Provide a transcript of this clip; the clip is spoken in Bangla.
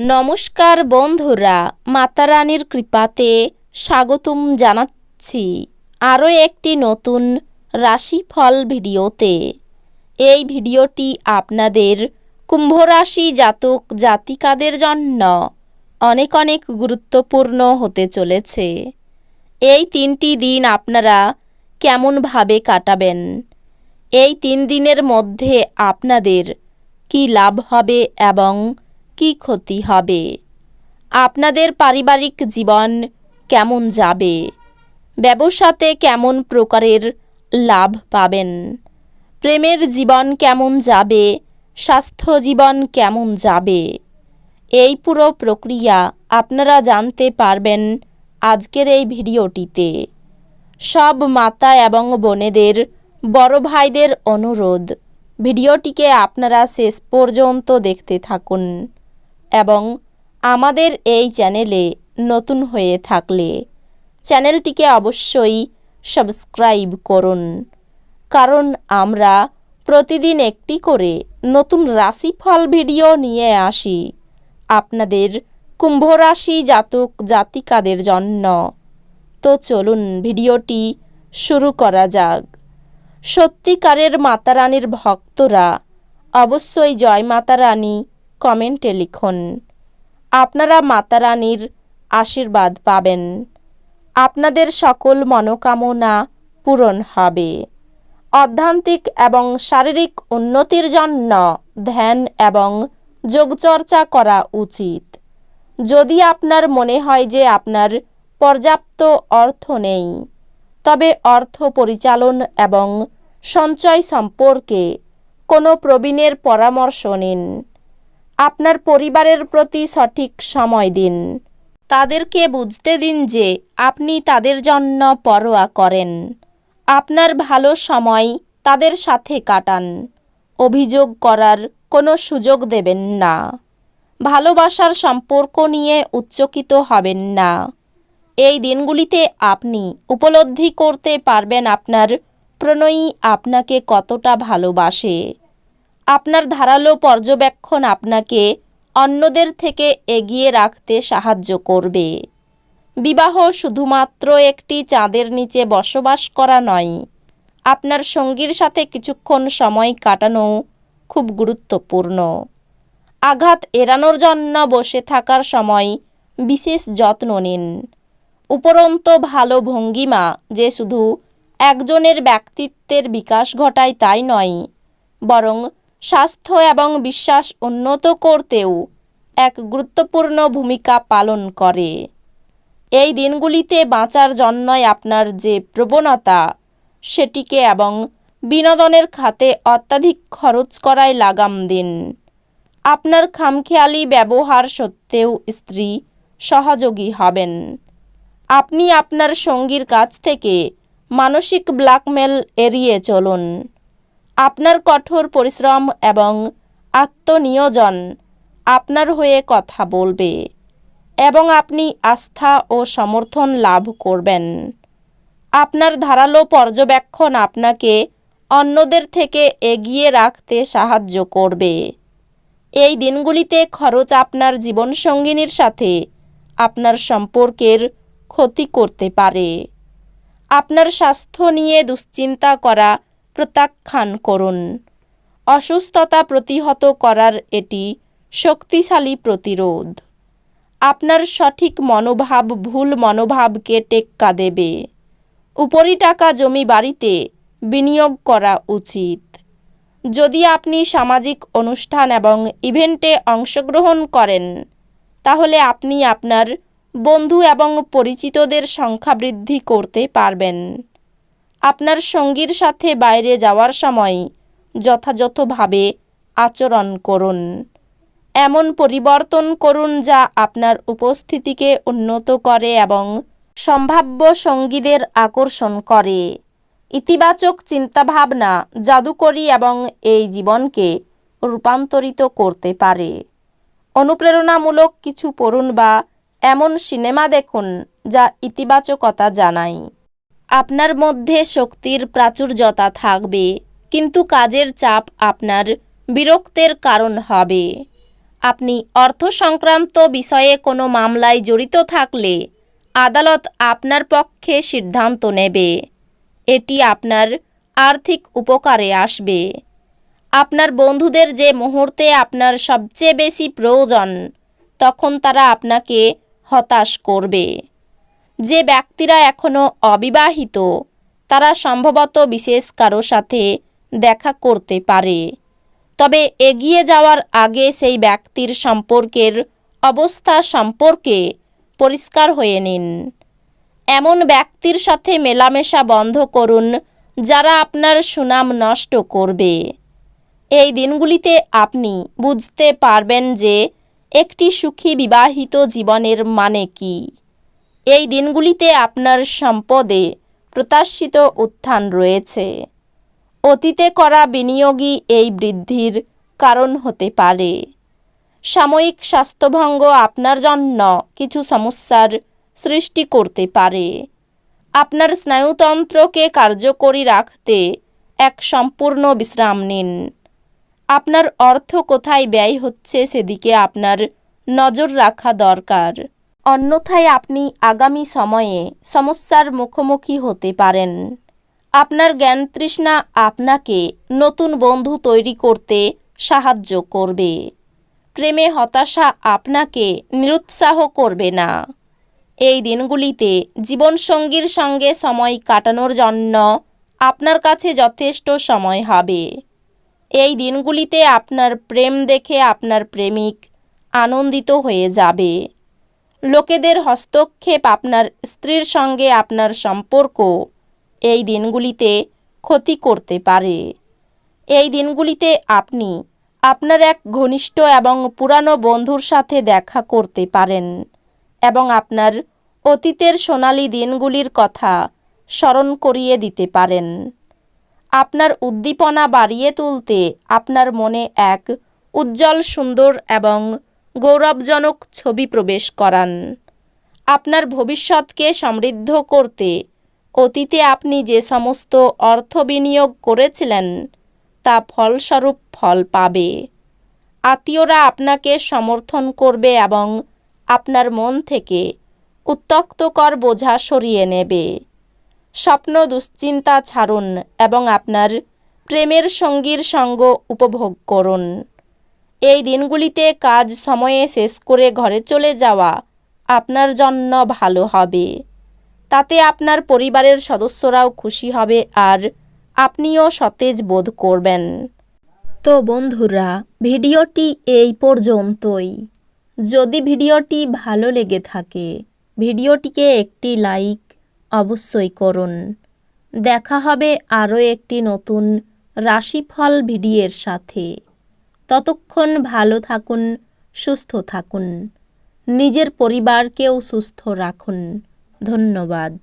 নমস্কার বন্ধুরা, মাতা রানীর কৃপাতে স্বাগতম জানাচ্ছি আরও একটি নতুন রাশিফল ভিডিওতে। এই ভিডিওটি আপনাদের কুম্ভ রাশি জাতক জাতিকাদের জন্য অনেক অনেক গুরুত্বপূর্ণ হতে চলেছে। এই 3টি দিন আপনারা কেমনভাবে কাটাবেন, এই 3 দিনের মধ্যে আপনাদের কি লাভ হবে এবং কি ক্ষতি হবে, আপনাদের পারিবারিক জীবন কেমন যাবে, ব্যবসাতে কেমন প্রকারের লাভ পাবেন, প্রেমের জীবন কেমন যাবে, স্বাস্থ্য জীবন কেমন যাবে, এই পুরো প্রক্রিয়া আপনারা জানতে পারবেন আজকের এই ভিডিওটিতে। সব মাতা এবং বোনেদের, বড় ভাইদের অনুরোধ, ভিডিওটিকে আপনারা শেষ পর্যন্ত দেখতে থাকুন এবং আমাদের এই চ্যানেলে নতুন হয়ে থাকলে চ্যানেলটিকে অবশ্যই সাবস্ক্রাইব করুন, কারণ আমরা প্রতিদিন একটি করে নতুন রাশিফল ভিডিও নিয়ে আসি আপনাদের কুম্ভ রাশি জাতক জাতিকাদের জন্য। তো চলুন ভিডিওটি শুরু করা যাক। সত্যিকারের মাতা রানীর ভক্তরা অবশ্যই জয় মাতা রানী কমেন্টে লিখুন। আপনারা মাতা রানীর আশীর্বাদ পাবেন, আপনাদের সকল মনোকামনা পূরণ হবে। আধ্যাত্মিক এবং শারীরিক উন্নতির জন্য ধ্যান এবং যোগচর্চা করা উচিত। যদি আপনার মনে হয় যে আপনার পর্যাপ্ত অর্থ নেই, তবে অর্থ পরিচালন এবং সঞ্চয় সম্পর্কে কোনো প্রবীণের পরামর্শ নিন। আপনার পরিবারের প্রতি সঠিক সময় দিন, তাদেরকে বুঝতে দিন যে আপনি তাদের জন্য পরোয়া করেন। আপনার ভালো সময় তাদের সাথে কাটান, অভিযোগ করার কোনো সুযোগ দেবেন না। ভালোবাসার সম্পর্ক নিয়ে উচ্চকিত হবেন না। এই দিনগুলিতে আপনি উপলব্ধি করতে পারবেন আপনার প্রণয়ী আপনাকে কতটা ভালোবাসে। আপনার ধারালো পর্যবেক্ষণ আপনাকে অন্যদের থেকে এগিয়ে রাখতে সাহায্য করবে। বিবাহ শুধুমাত্র একটি চাঁদের নিচে বসবাস করা নয়, আপনার সঙ্গীর সাথে কিছুক্ষণ সময় কাটানো খুব গুরুত্বপূর্ণ। আঘাত এড়ানোর জন্য বসে থাকার সময় বিশেষ যত্ন নিন। উপরন্তু ভালো ভঙ্গিমা যে শুধু একজনের ব্যক্তিত্বের বিকাশ ঘটায় তাই নয়, বরং স্বাস্থ্য এবং বিশ্বাস উন্নত করতেও এক গুরুত্বপূর্ণ ভূমিকা পালন করে। এই দিনগুলিতে বাঁচার জন্যই আপনার যে প্রবণতা, সেটিকে এবং বিনোদনের খাতে অত্যাধিক খরচ করায় লাগাম দিন। আপনার খামখেয়ালি ব্যবহার সত্ত্বেও স্ত্রী সহযোগী হবেন। আপনি আপনার সঙ্গীর কাছ থেকে মানসিক ব্ল্যাকমেল এড়িয়ে চলুন। আপনার কঠোর পরিশ্রম এবং আত্মনিয়োজন আপনার হয়ে কথা বলবে এবং আপনি আস্থা ও সমর্থন লাভ করবেন। আপনার ধারালো পর্যবেক্ষণ আপনাকে অন্যদের থেকে এগিয়ে রাখতে সাহায্য করবে। এই দিনগুলিতে খরচ আপনার জীবনসঙ্গিনীর সাথে আপনার সম্পর্কের ক্ষতি করতে পারে। আপনার স্বাস্থ্য নিয়ে দুশ্চিন্তা করা প্রত্যাখ্যান করুন। অসুস্থতা প্রতিহত করার এটি শক্তিশালী প্রতিরোধ। আপনার সঠিক মনোভাব ভুল মনোভাবকে টেক্কা দেবে। উপরি টাকা জমি বাড়িতে বিনিয়োগ করা উচিত। যদি আপনি সামাজিক অনুষ্ঠান এবং ইভেন্টে অংশগ্রহণ করেন, তাহলে আপনি আপনার বন্ধু এবং পরিচিতদের সংখ্যা বৃদ্ধি করতে পারবেন। আপনার সঙ্গীর সাথে বাইরে যাওয়ার সময় যথাযথভাবে আচরণ করুন। এমন পরিবর্তন করুন যা আপনার উপস্থিতিকে উন্নত করে এবং সম্ভাব্য সঙ্গীদের আকর্ষণ করে। ইতিবাচক চিন্তাভাবনা জাদুকরী এবং এই জীবনকে রূপান্তরিত করতে পারে। অনুপ্রেরণামূলক কিছু পড়ুন বা এমন সিনেমা দেখুন যা ইতিবাচকতা জানায়। আপনার মধ্যে শক্তির প্রাচুর্যতা থাকবে, কিন্তু কাজের চাপ আপনার বিরক্তের কারণ হবে। আপনি অর্থ সংক্রান্ত বিষয়ে কোনো মামলায় জড়িত থাকলে আদালত আপনার পক্ষে সিদ্ধান্ত নেবে। এটি আপনার আর্থিক উপকারে আসবে। আপনার বন্ধুদের যে মুহূর্তে আপনার সবচেয়ে বেশি প্রয়োজন, তখন তারা আপনাকে হতাশ করবে। যে ব্যক্তিরা এখনও অবিবাহিত, তারা সম্ভবত বিশেষ কারো সাথে দেখা করতে পারে। তবে এগিয়ে যাওয়ার আগে সেই ব্যক্তির সম্পর্কের অবস্থা সম্পর্কে পরিষ্কার হয়ে নিন। এমন ব্যক্তির সাথে মেলামেশা বন্ধ করুন যারা আপনার সুনাম নষ্ট করবে। এই দিনগুলিতে আপনি বুঝতে পারবেন যে একটি সুখী বিবাহিত জীবনের মানে কি। এই দিনগুলিতে আপনার সম্পদে প্রত্যাশিত উত্থান রয়েছে। অতীতে করা বিনিয়োগই এই বৃদ্ধির কারণ হতে পারে। সাময়িক স্বাস্থ্যভঙ্গ আপনার জন্য কিছু সমস্যার সৃষ্টি করতে পারে। আপনার স্নায়ুতন্ত্রকে কার্যকরী রাখতে এক সম্পূর্ণ বিশ্রাম নিন। আপনার অর্থ কোথায় ব্যয় হচ্ছে সেদিকে আপনার নজর রাখা দরকার। অন্যথায় আপনি আগামী সময়ে সমস্যার মুখোমুখি হতে পারেন। আপনার জ্ঞানতৃষ্ণা আপনাকে নতুন বন্ধু তৈরি করতে সাহায্য করবে। প্রেমে হতাশা আপনাকে নিরুৎসাহ করবে না। এই দিনগুলিতে জীবনসঙ্গীর সঙ্গে সময় কাটানোর জন্য আপনার কাছে যথেষ্ট সময় হবে। এই দিনগুলিতে আপনার প্রেম দেখে আপনার প্রেমিক আনন্দিত হয়ে যাবে। লোকেদের হস্তক্ষেপ আপনার স্ত্রীর সঙ্গে আপনার সম্পর্ক এই দিনগুলিতে ক্ষতি করতে পারে। এই দিনগুলিতে আপনি আপনার এক ঘনিষ্ঠ এবং পুরানো বন্ধুর সাথে দেখা করতে পারেন এবং আপনার অতীতের সোনালী দিনগুলির কথা স্মরণ করিয়ে দিতে পারেন। আপনার উদ্দীপনা বাড়িয়ে তুলতে আপনার মনে এক উজ্জ্বল, সুন্দর এবং গৌরবজনক ছবি প্রবেশ করান। আপনার ভবিষ্যৎকে সমৃদ্ধ করতে অতীতে আপনি যে সমস্ত অর্থ বিনিয়োগ করেছিলেন তা ফলস্বরূপ ফল পাবে। আত্মীয়রা আপনাকে সমর্থন করবে এবং আপনার মন থেকে উত্ত্যক্তকর বোঝা সরিয়ে নেবে। স্বপ্ন দুশ্চিন্তা ছাড়ুন এবং আপনার প্রেমের সঙ্গীর সঙ্গ উপভোগ করুন। এই দিনগুলিতে কাজ সময়ে শেষ করে ঘরে চলে যাওয়া আপনার জন্য ভালো হবে। তাতে আপনার পরিবারের সদস্যরাও খুশি হবে আর আপনিও সতেজ বোধ করবেন। তো বন্ধুরা, ভিডিওটি এই পর্যন্তই। যদি ভিডিওটি ভালো লেগে থাকে, ভিডিওটিকে একটি লাইক অবশ্যই করুন। দেখা হবে আরও একটি নতুন রাশিফল ভিডিওর সাথে। ততক্ষণ ভালো থাকুন, সুস্থ থাকুন, নিজের পরিবারকেও সুস্থ রাখুন। ধন্যবাদ।